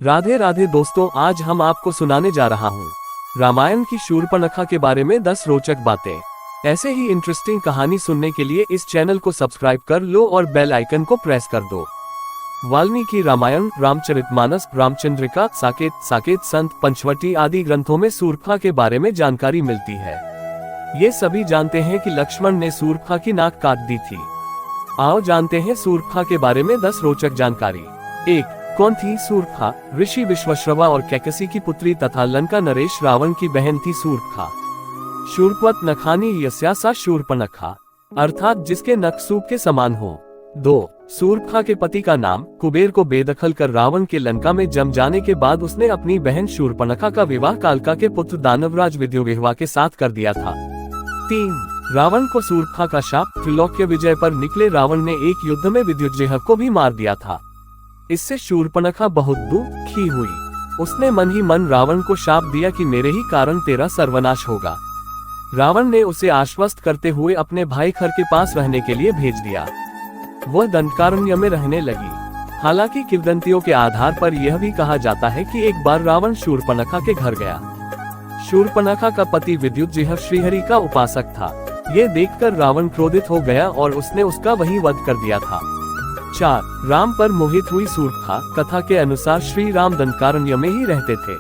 राधे राधे दोस्तों, आज हम आपको सुनाने जा रहा हूँ रामायण की शूर्पणखा के बारे में 10 रोचक बातें। ऐसे ही इंटरेस्टिंग कहानी सुनने के लिए इस चैनल को सब्सक्राइब कर लो और बेल आइकन को प्रेस कर दो। वाल्मीकि रामायण, रामचरितमानस, रामचंद्रिका, साकेत संत, पंचवटी आदि ग्रंथों में शूर्पणखा के बारे में जानकारी मिलती है। ये सभी जानते हैं कि लक्ष्मण ने शूर्पणखा की नाक काट दी थी। आओ जानते हैं शूर्पणखा के बारे में 10 रोचक जानकारी। 1. कौन थी शूर्पणखा? ऋषि विश्वश्रवा और कैकसी की पुत्री तथा लंका नरेश रावण की बहन थी शूर्पणखा। शूर्पवत नखानी यस्यासा शूर्पणखा, अर्थात जिसके नख सूप के समान हो। 2. शूर्पणखा के पति का नाम कुबेर को बेदखल कर रावण के लंका में जम जाने के बाद उसने अपनी बहन शूर्पणखा का विवाह कालका के पुत्र दानवराज विद्युविह्वा के साथ कर दिया था। 3. रावण को शूर्पणखा का शाप, त्रिलोक्य विजय पर निकले रावण ने एक युद्ध में विद्युज्जेह को भी मार दिया था। इससे शूर्पणखा बहुत दुखी हुई। उसने मन ही मन रावण को शाप दिया कि मेरे ही कारण तेरा सर्वनाश होगा। रावण ने उसे आश्वस्त करते हुए अपने भाई खर के पास रहने के लिए भेज दिया। वह दंडकारण्य में रहने लगी। हालांकि किंवदंतियों के आधार पर यह भी कहा जाता है कि एक बार रावण शूर्पणखा के घर गया। शूर्पणखा का पति विद्युज्जेह श्रीहरि का उपासक था। ये देखकर रावण क्रोधित हो गया और उसने उसका वही वध कर दिया था। 4. राम पर मोहित हुई शूर्पणखा। कथा के अनुसार श्री राम दंडकारण्य में ही रहते थे।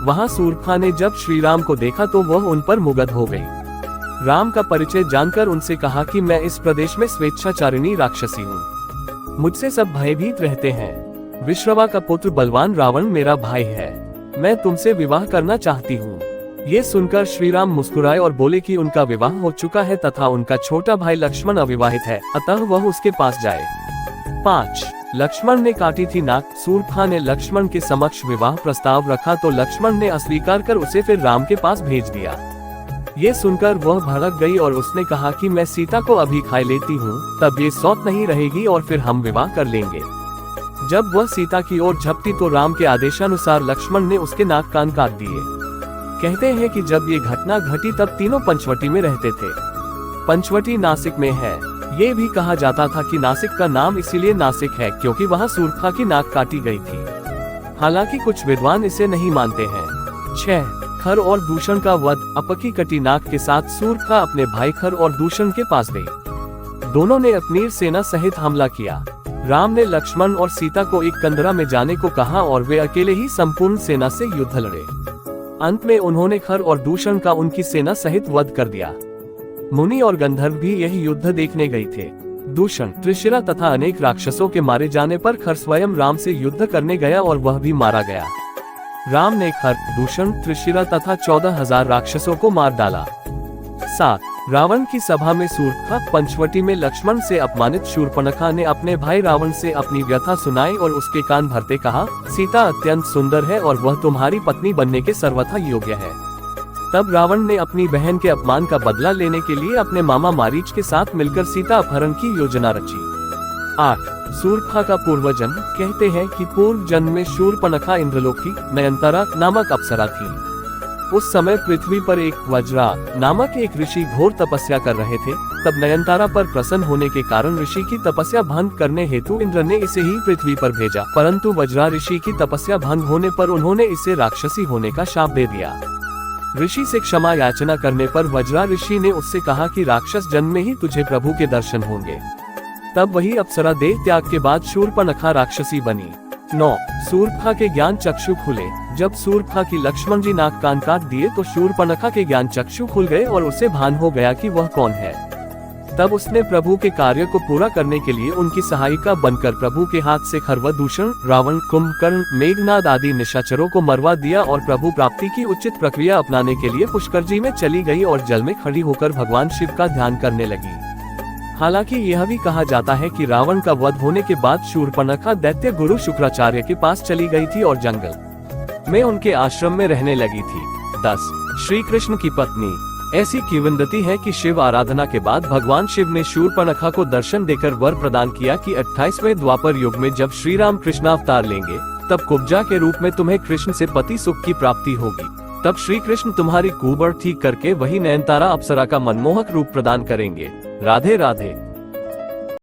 वहां शूर्पणखा ने जब श्री राम को देखा तो वह उन पर मुग्ध हो गई। राम का परिचय जानकर उनसे कहा कि मैं इस प्रदेश में स्वेच्छाचारिणी राक्षसी हूँ। मुझसे सब भयभीत रहते हैं। विश्रवा का पुत्र बलवान रावण मेरा भाई है। मैं तुमसे विवाह करना चाहती हूँ। ये सुनकर श्री राम मुस्कुराए और बोले कि उनका विवाह हो चुका है तथा उनका छोटा भाई लक्ष्मण अविवाहित है, अतः वह उसके पास जाए। 5. लक्ष्मण ने काटी थी नाक। शूर्पणखा ने लक्ष्मण के समक्ष विवाह प्रस्ताव रखा तो लक्ष्मण ने अस्वीकार कर उसे फिर राम के पास भेज दिया। ये सुनकर वह भड़क गई और उसने कहा कि मैं सीता को अभी खा लेती हूँ, तब ये सौत नहीं रहेगी और फिर हम विवाह कर लेंगे। जब वह सीता की ओर झपटी तो राम के आदेशानुसार लक्ष्मण ने उसके नाक कान काट दिए। कहते हैं कि जब ये घटना घटी तब तीनों पंचवटी में रहते थे। पंचवटी नासिक में है। ये भी कहा जाता था कि नासिक का नाम इसीलिए नासिक है क्योंकि वहाँ शूर्पणखा की नाक काटी गई थी। हालांकि कुछ विद्वान इसे नहीं मानते हैं। 6. खर और दूषण का वध। अपकी कटी नाक के साथ शूर्पणखा अपने भाई खर और दूषण के पास गई। दोनों ने अपनी सेना सहित हमला किया। राम ने लक्ष्मण और सीता को एक कंदरा में जाने को कहा और वे अकेले ही संपूर्ण सेना से युद्ध लड़े। अंत में उन्होंने खर और दूषण का उनकी सेना सहित वध कर दिया। मुनि और गंधर्व भी यही युद्ध देखने गए थे। दूषण, त्रिशिरा तथा अनेक राक्षसों के मारे जाने पर खर स्वयं राम से युद्ध करने गया और वह भी मारा गया। राम ने खर, दूषण, त्रिशिरा तथा 14,000 राक्षसों को मार डाला। 7. रावण की सभा में शूर्पणखा। पंचवटी में लक्ष्मण से अपमानित शूर्पणखा ने अपने भाई रावण से अपनी व्यथा सुनाई और उसके कान भरते कहा, सीता अत्यंत सुंदर है और वह तुम्हारी पत्नी बनने के सर्वथा योग्य है। तब रावण ने अपनी बहन के अपमान का बदला लेने के लिए अपने मामा मारीच के साथ मिलकर सीता अपहरण की योजना रची। 8. शूर्पणखा का पूर्वजन्म। कहते हैं कि पूर्व जन्म में शूर्पणखा इंद्रलोकी नयनतारा नामक अप्सरा थी। उस समय पृथ्वी पर एक वज्रा नामक एक ऋषि घोर तपस्या कर रहे थे। तब नयनतारा पर प्रसन्न होने के कारण ऋषि की तपस्या भंग करने हेतु इंद्र ने इसे ही पृथ्वी पर भेजा, परंतु वज्रा ऋषि की तपस्या भंग होने पर उन्होंने इसे राक्षसी होने का शाप दे दिया। ऋषि से क्षमा याचना करने पर वज्रा ऋषि ने उससे कहा कि राक्षस जन्म में ही तुझे प्रभु के दर्शन होंगे। तब वही अप्सरा देह त्याग के बाद शूर्पणखा राक्षसी बनी। 9. शूर्पणखा के ज्ञान चक्षु खुले। जब शूर्पणखा की लक्ष्मण जी नाक कान काट दिए तो शूर्पणखा के ज्ञान चक्षु खुल गए और उसे भान हो गया कि वह कौन है। तब उसने प्रभु के कार्य को पूरा करने के लिए उनकी सहायिका बनकर प्रभु के हाथ से खर, दूषण, रावण, कुंभकर्ण, मेघनाद आदि निशाचरों को मरवा दिया और प्रभु प्राप्ति की उचित प्रक्रिया अपनाने के लिए पुष्कर जी में चली गई और जल में खड़ी होकर भगवान शिव का ध्यान करने लगी। हालांकि यह भी कहा जाता है कि रावण का वध होने के बाद शूर्पणखा दैत्य गुरु शुक्राचार्य के पास चली गई थी और जंगल में उनके आश्रम में रहने लगी थी। 10. श्री कृष्ण की पत्नी। ऐसी किंवदंती है कि शिव आराधना के बाद भगवान शिव ने शूर्पणखा को दर्शन देकर वर प्रदान किया कि 28वें द्वापर युग में जब श्री राम कृष्णावतार लेंगे तब कुब्जा के रूप में तुम्हें कृष्ण से पति सुख की प्राप्ति होगी। तब श्री कृष्ण तुम्हारी कुबड़ ठीक करके वही नयनतारा अप्सरा का मनमोहक रूप प्रदान करेंगे। राधे राधे।